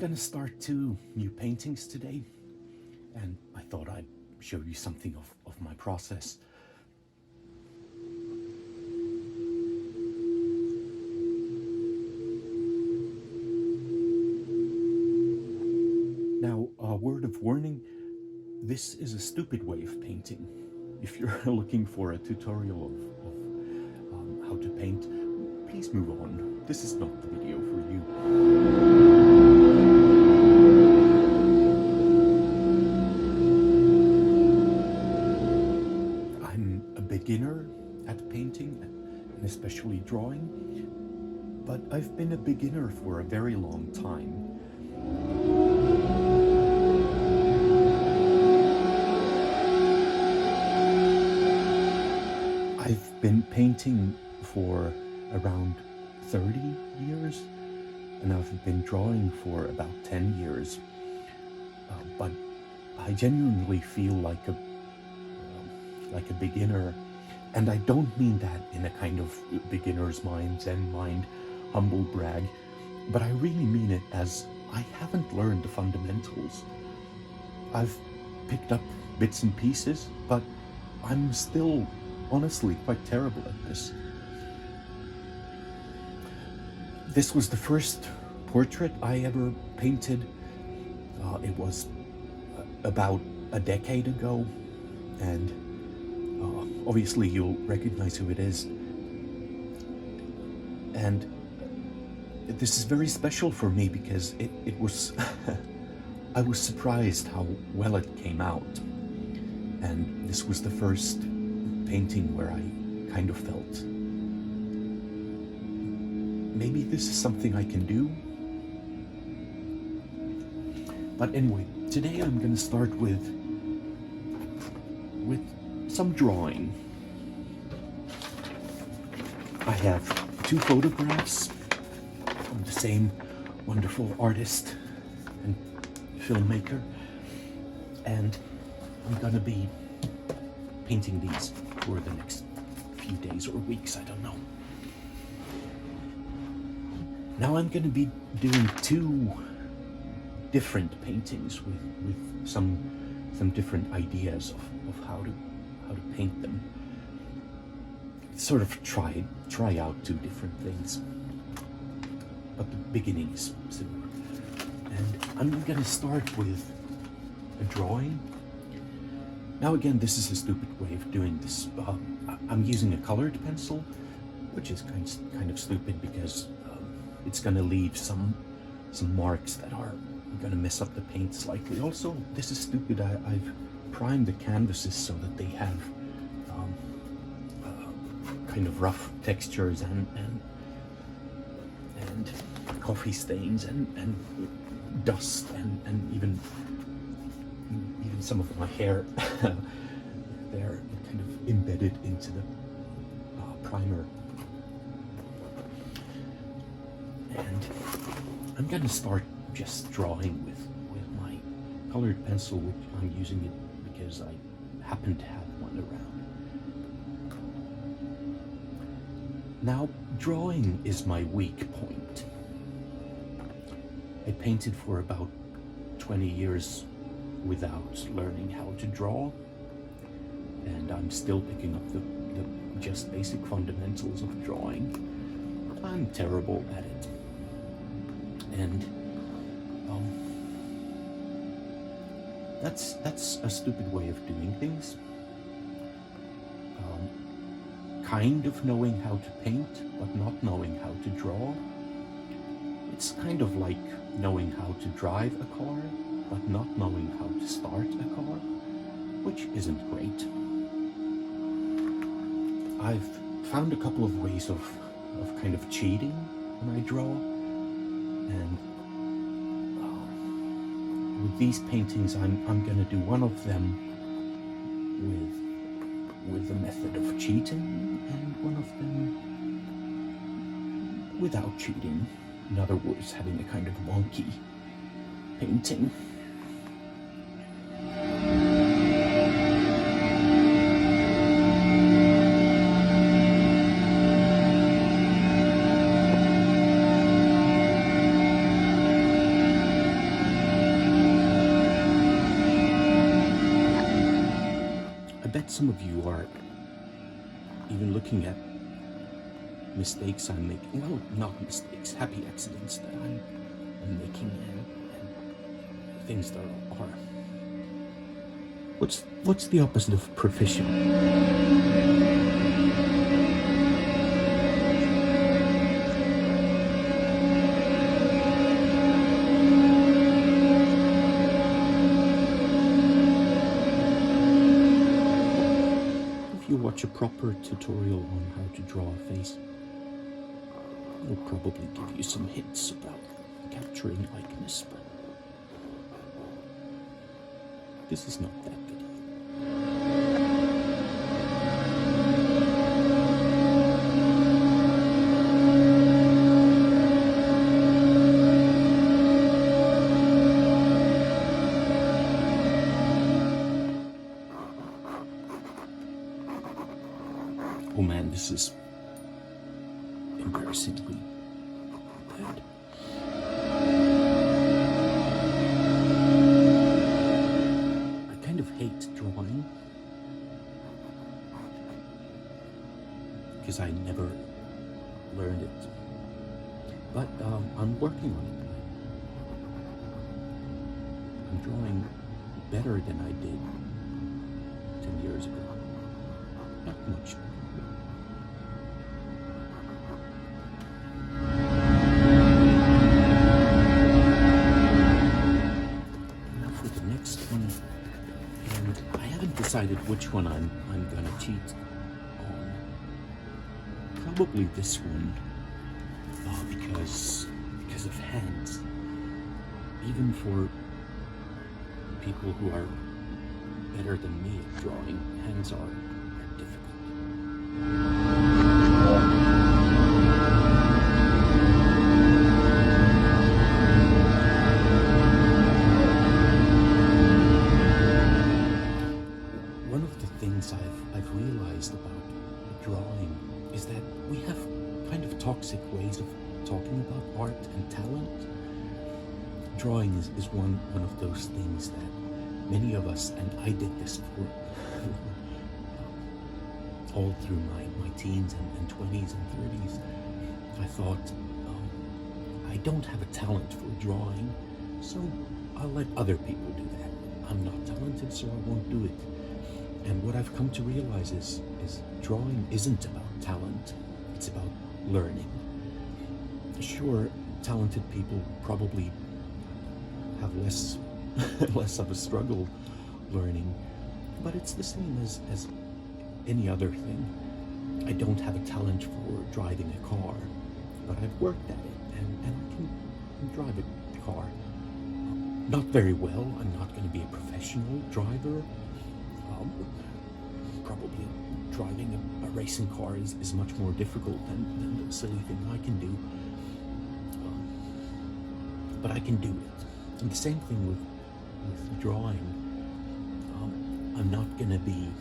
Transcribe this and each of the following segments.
gonna start 2 new paintings today, and I thought I'd show you something of my process. Now, a word of warning, this is a stupid way of painting. If you're looking for a tutorial of how to paint, please move on. This is not the video for you. I'm a beginner at painting, and especially drawing, but I've been a beginner for a very long time. I've been painting for around 30 years, and I've been drawing for about 10 years. But I genuinely feel like a beginner, and I don't mean that in a kind of beginner's mind, zen mind, humble brag, but I really mean it as I haven't learned the fundamentals. I've picked up bits and pieces, but I'm still honestly quite terrible at this. This was the first portrait I ever painted. It was about a decade ago, and obviously you'll recognize who it is. And this is very special for me because it was I was surprised how well it came out. And this was the first painting where I kind of felt maybe this is something I can do. But anyway, today I'm going to start with some drawing. I have 2 photographs of the same wonderful artist and filmmaker, and I'm going to be painting these for the next few days or weeks, I don't know. Now I'm going to be doing 2 different paintings with some different ideas of how to paint them. Sort of try out 2 different things, but the beginning is similar. And I'm going to start with a drawing. Now again, this is a stupid way of doing this. I'm using a colored pencil, which is kind of stupid because it's going to leave some marks that are going to mess up the paint slightly. Also, this is stupid. I've primed the canvases so that they have kind of rough textures and coffee stains and dust and even some of my hair. They're kind of embedded into the primer. And I'm going to start just drawing with my colored pencil, which I'm using it because I happen to have one around. Now, drawing is my weak point. I painted for about 20 years without learning how to draw, and I'm still picking up the just basic fundamentals of drawing. I'm terrible at it, and that's a stupid way of doing things. Kind of knowing how to paint, but not knowing how to draw. It's kind of like knowing how to drive a car, but not knowing how to start a car, which isn't great. I've found a couple of ways of kind of cheating when I draw, and with these paintings I'm gonna do one of them with the method of cheating, and one of them without cheating. In other words, having a kind of wonky painting. some of you are even looking at mistakes I'm making. Well, not mistakes, happy accidents that I'm making, and things that are. What's the opposite of proficient? You watch a proper tutorial on how to draw a face. It'll probably give you some hints about capturing likeness, but this is not that video. Oh man, this is embarrassingly bad. I kind of hate drawing because I never learned it. But I'm working on it. I'm drawing better than I did 10 years ago. Not much. Decided which one I'm gonna cheat on. Probably this one, because of hands. Even for people who are better than me at drawing, hands are difficult. I've realized about drawing is that we have kind of toxic ways of talking about art and talent. Drawing is one of those things that many of us, and I did this for all through my teens and 20s and 30s. I thought, I don't have a talent for drawing, so I'll let other people do that. I'm not talented, so I won't do it. And what I've come to realize is drawing isn't about talent, it's about learning. Sure, talented people probably have less of a struggle learning, but it's the same as any other thing. I don't have a talent for driving a car, but I've worked at it, and I can drive a car. Not very well. I'm not going to be a professional driver. Probably driving a racing car is much more difficult than the silly thing I can do. But I can do it. And the same thing with drawing. I'm not going to be,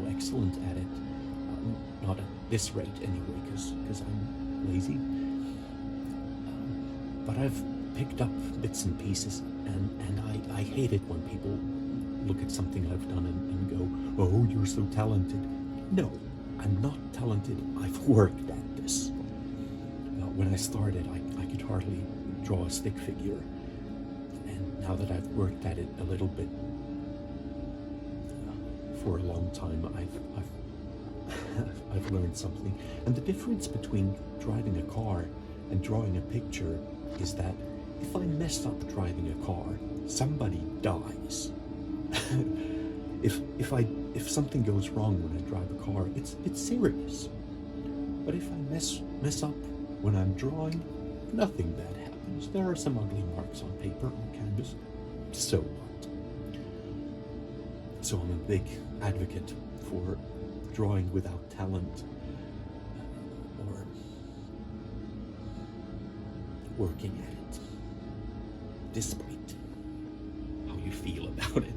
excellent at it. Not at this rate anyway, because I'm lazy. But I've picked up bits and pieces, and I hate it when people look at something I've done and go, oh, you're so talented. No, I'm not talented. I've worked at this. When I started, I could hardly draw a stick figure. And now that I've worked at it a little bit for a long time, I've learned something. And the difference between driving a car and drawing a picture is that if I mess up driving a car, somebody dies. If something goes wrong when I drive a car, it's serious. But if I mess up when I'm drawing, nothing bad happens. There are some ugly marks on paper, on canvas. So what? So I'm a big advocate for drawing without talent, or working at it, despite how you feel about it.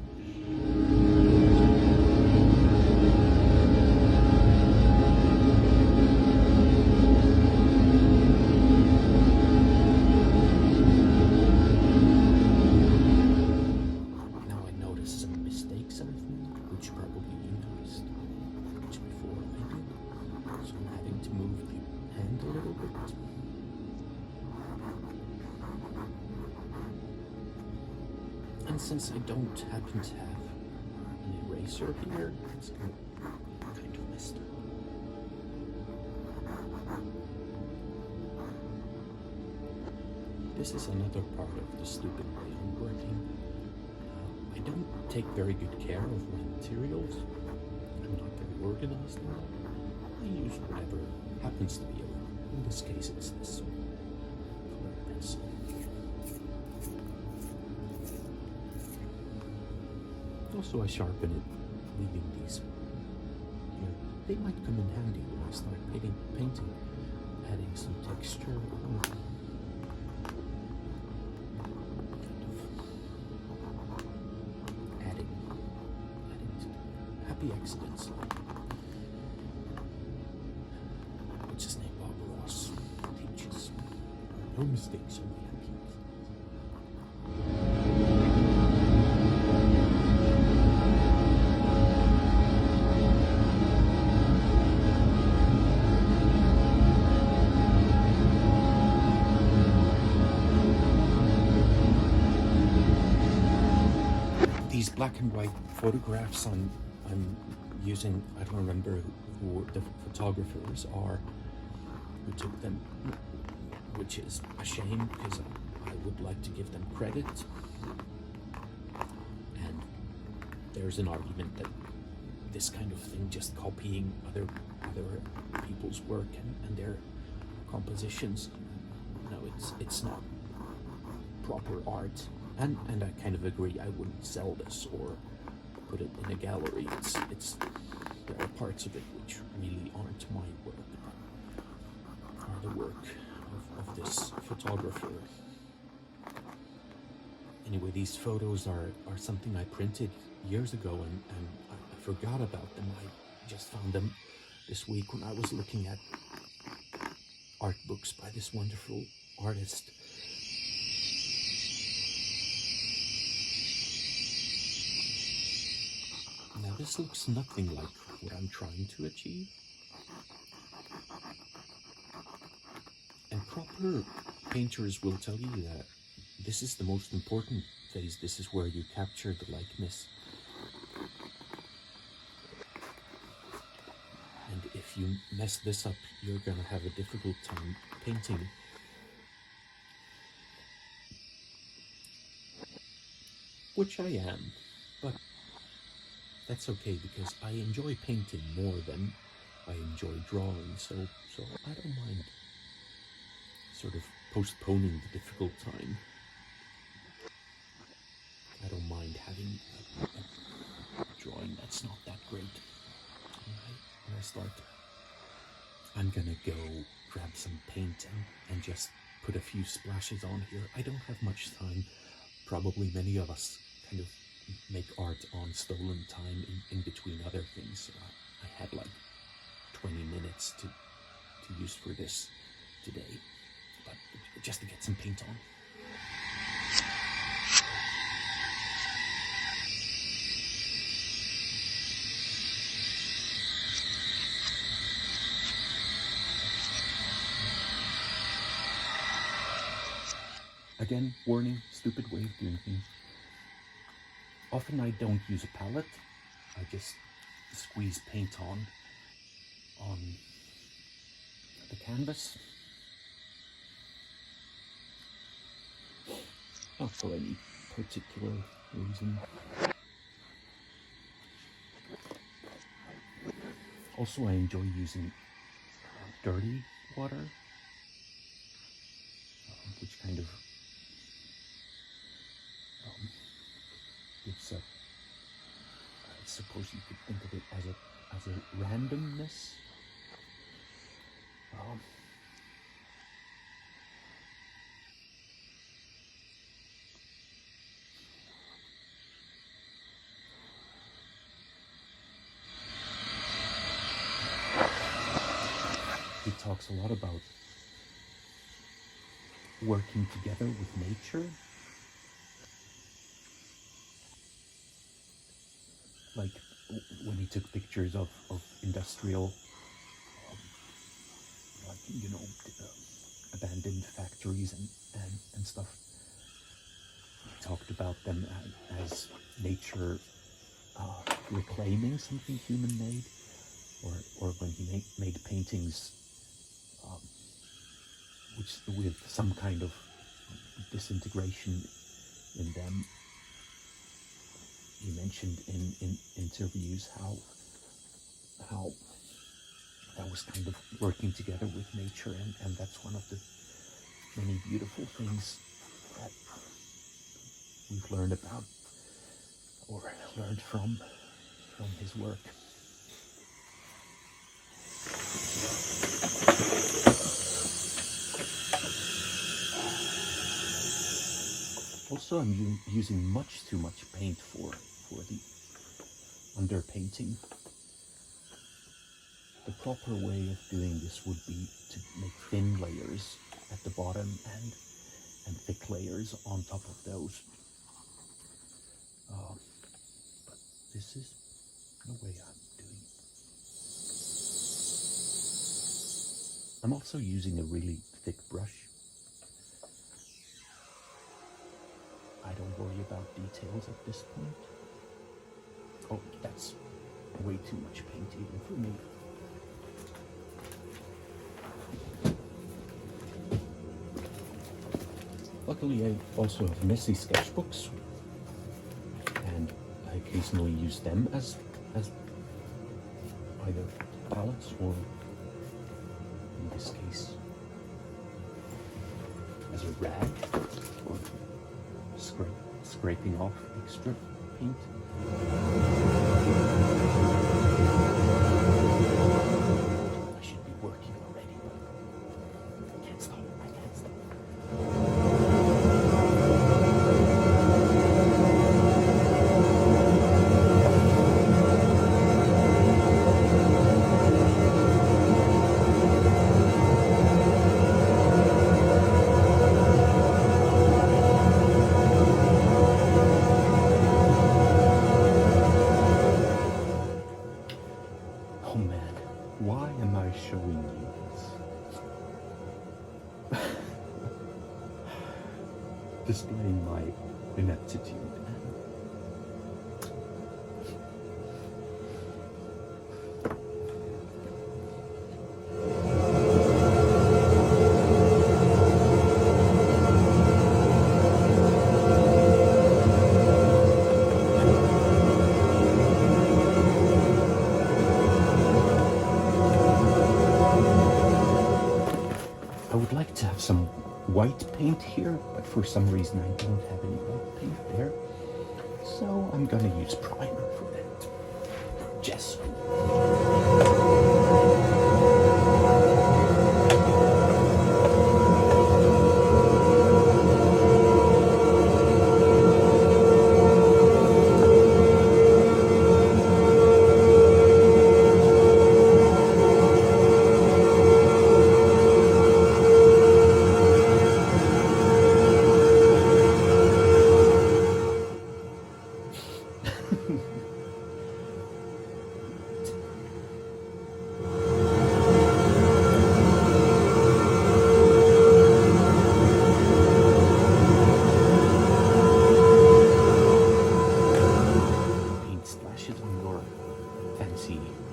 Now I notice some mistakes I've made, which probably you notice. And since I don't happen to have an eraser here, it's kind of messed up. This is another part of the stupid way I'm working. I don't take very good care of my materials. I'm not very organized in that. I use whatever happens to be around. In this case, it's this color pencil. Also, I sharpen it, leaving these here. They might come in handy when I start painting, adding some texture. Adding to happy accidents. What's his name? Bob Ross teaches. No mistakes, only happy accidents. These black and white photographs I'm using, I don't remember who the photographers are who took them, which is a shame because I would like to give them credit. And there's an argument that this kind of thing, just copying other people's work and their compositions, no, it's not proper art. And I kind of agree. I wouldn't sell this or put it in a gallery. It's there are parts of it which really aren't my work, but are the work of this photographer. Anyway, these photos are something I printed years ago, and I forgot about them. I just found them this week when I was looking at art books by this wonderful artist. Now this looks nothing like what I'm trying to achieve. And proper painters will tell you that this is the most important phase. This is where you capture the likeness. And if you mess this up, you're gonna have a difficult time painting. Which I am, but that's okay because I enjoy painting more than I enjoy drawing, so I don't mind sort of postponing the difficult time. I don't mind having a drawing that's not that great. When I start, I'm gonna go grab some paint and just put a few splashes on here. I don't have much time. Probably many of us kind of make art on stolen time in between other things. So I had like 20 minutes to use for this today, but just to get some paint on. Again, warning, stupid way of doing things. Often I don't use a palette. I just squeeze paint on the canvas. Not for any particular reason. Also, I enjoy using dirty water, which kind of gives a, I suppose you could think of it as a randomness. He talks a lot about working together with nature. Like when he took pictures of industrial, abandoned factories and stuff. talked about them as nature reclaiming something human made, or when he made paintings which with some kind of disintegration in them. He mentioned in interviews how that was kind of working together with nature, and that's one of the many beautiful things that we've learned about or learned from his work. Also, I'm using much too much paint for the underpainting. The proper way of doing this would be to make thin layers at the bottom and thick layers on top of those. But this is the way I'm doing it. I'm also using a really thick brush. I don't worry about details at this point. Oh, that's way too much paint even for me. Luckily, I also have messy sketchbooks, and I occasionally use them as either palettes or, in this case, as a rag for scraping off extra paint. I should be working already, but I can't stop. Oh man, why am I showing you this? Displaying my ineptitude. I would like to have some white paint here, but for some reason I don't have any white paint there. So I'm gonna use primer for that. Gesso.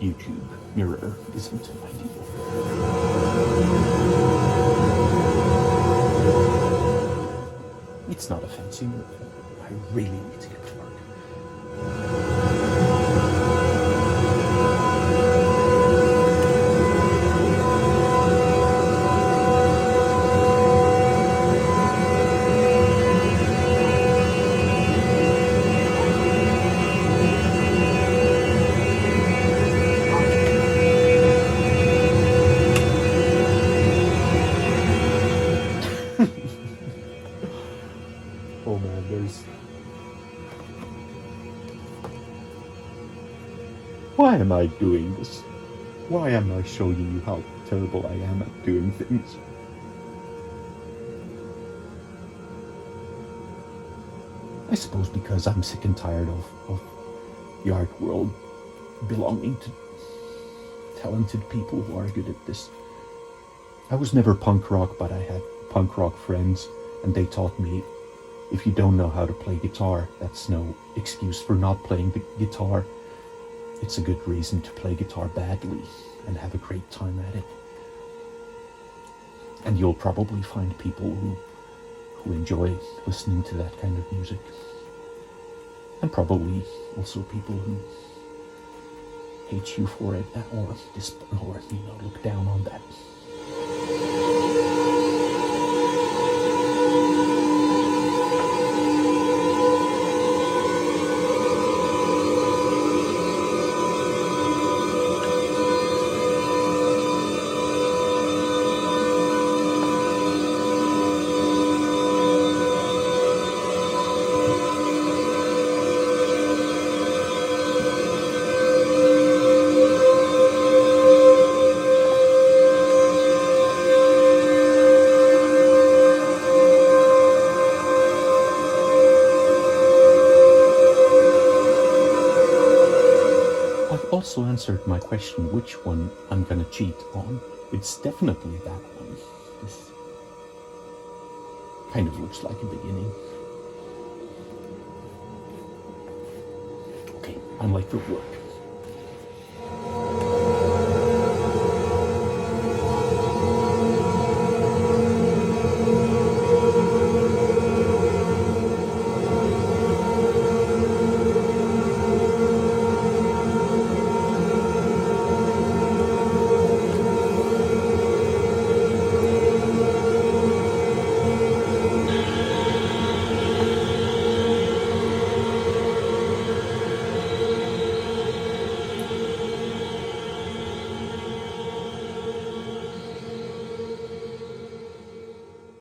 YouTube mirror isn't ideal. It's not a fancy mirror. I really need to get to work. Oh man, there's... Why am I doing this? Why am I showing you how terrible I am at doing things? I suppose because I'm sick and tired of the art world belonging to talented people who are good at this. I was never punk rock, but I had punk rock friends, and they taught me if you don't know how to play guitar, that's no excuse for not playing the guitar. It's a good reason to play guitar badly and have a great time at it. And you'll probably find people who enjoy listening to that kind of music. And probably also people who hate you for it, or look down on that. Also answered my question which one I'm gonna cheat on. It's definitely that one. This kind of looks like a beginning. Okay, I'm late for work.